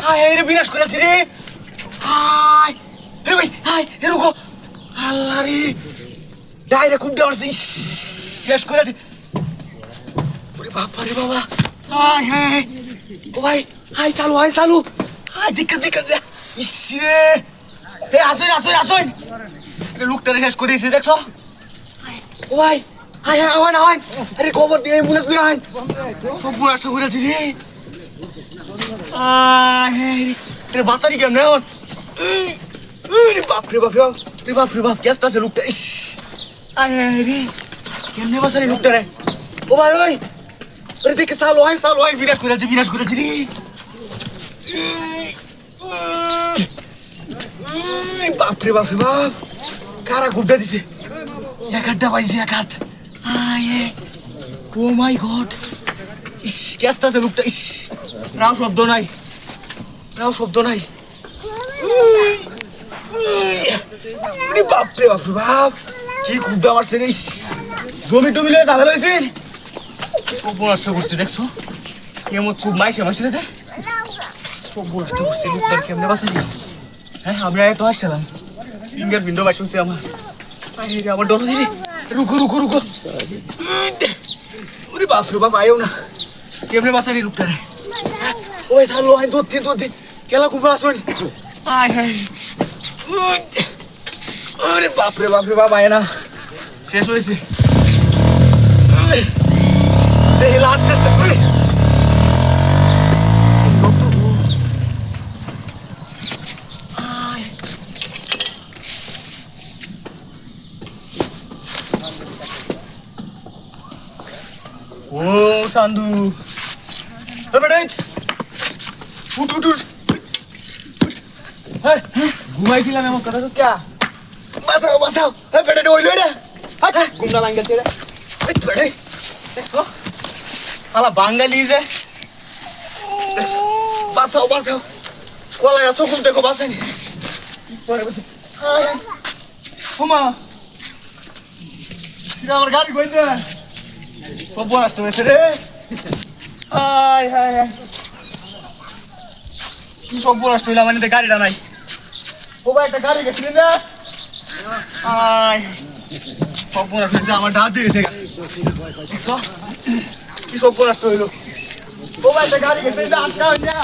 হায় রে বিনাশ করেছি রে। হায় রে ভাই, হায় রে রুকো। আল্লাহ রে, ডাইরেক্ট খুব ডাউন শেষ করেছি। ওরে বাবা রে বাবা, হায় হায়। ও ভাই, হায় চালু, হায় চালু। হায় দিক্কত দিক্কত। ইস রে, এ আসুন আসুন আসুন। এটা লোকটা শেষ করে দিয়েছে দেখছো। ও ভাই, হায় হায় আওয়ান আওয়ান। আরে খবর দিয়ে অ্যাম্বুলেন্স দিয়ে আন। সব নষ্ট করেছি রে। আরে বাঁচারি কেমন এখন? বাপ রে বাপ রে বাপ রে বাপ রে বাপ, কেসটা আছে লোকটা। ইস আয় রে, কেমনে বাঁচারি লোকটা রে। ও ভাই ওই, আরে দেখে চালু হয় বিনাশ করেছি রে। বাপ রে বাপ, কারা গুড্ডা দিছে। এক হাতটা পাইছে, এক হাত। ও মাই গড, ইস কেসটা আছে লোকটা। ইস রাও শব্দ নাই। বাপরে বাপ, কি গুড্ডা মারছে রে। জমি টমি লিয়ে ঝামেলা হয়েছে। সব নষ্ট করছে দেখছো। এমন খুব মাইসে রে দে। সব নষ্ট করছে লোকটার, কেমনে বাঁচালি? হ্যাঁ আমি আয় তো আসছিলাম, ফিঙ্গার প্রিন্টও বাইশ হচ্ছে আমার। আমার ডর দিলি। রুকো ওরে বাপরে বাপ, আয়ও না। কেমনে বাঁচালি লোকটারে? ওই চালো, আয় দৌড়তে কেলা কুমড়া আসুন। আয় হায়, আরে বাপরে বাপ, আয় না, শেষ হয়েছে। দেখি লাস্ট চেষ্টা করি। ও সান্দু, উঠ। ঘুমাইছিলাম এমন কথা কে? বাঁচাও বেটা ওই লই রে। ঘুমনা লাঙ্গেল ছেড়ে বেড়ে দেখছো আলা বাঙালি যে। বাঁচাও কলা গাছ চকুল দেখো, বাঁচানি। হুমা আমার গাড়ি কই দে, সব নষ্ট হয়েছে রে। হায় কি সব নষ্ট হইলাম, মানে গাড়িটা নাই। ও ভাই একটা গাড়ি গেছিল না। সব নষ্ট হয়েছে, আমার ডাক দিয়ে গেছে। দেখছো কি সব নষ্ট হইলো। ও ভাই একটা গাড়ি গেছিল না, আটকা হইয়া।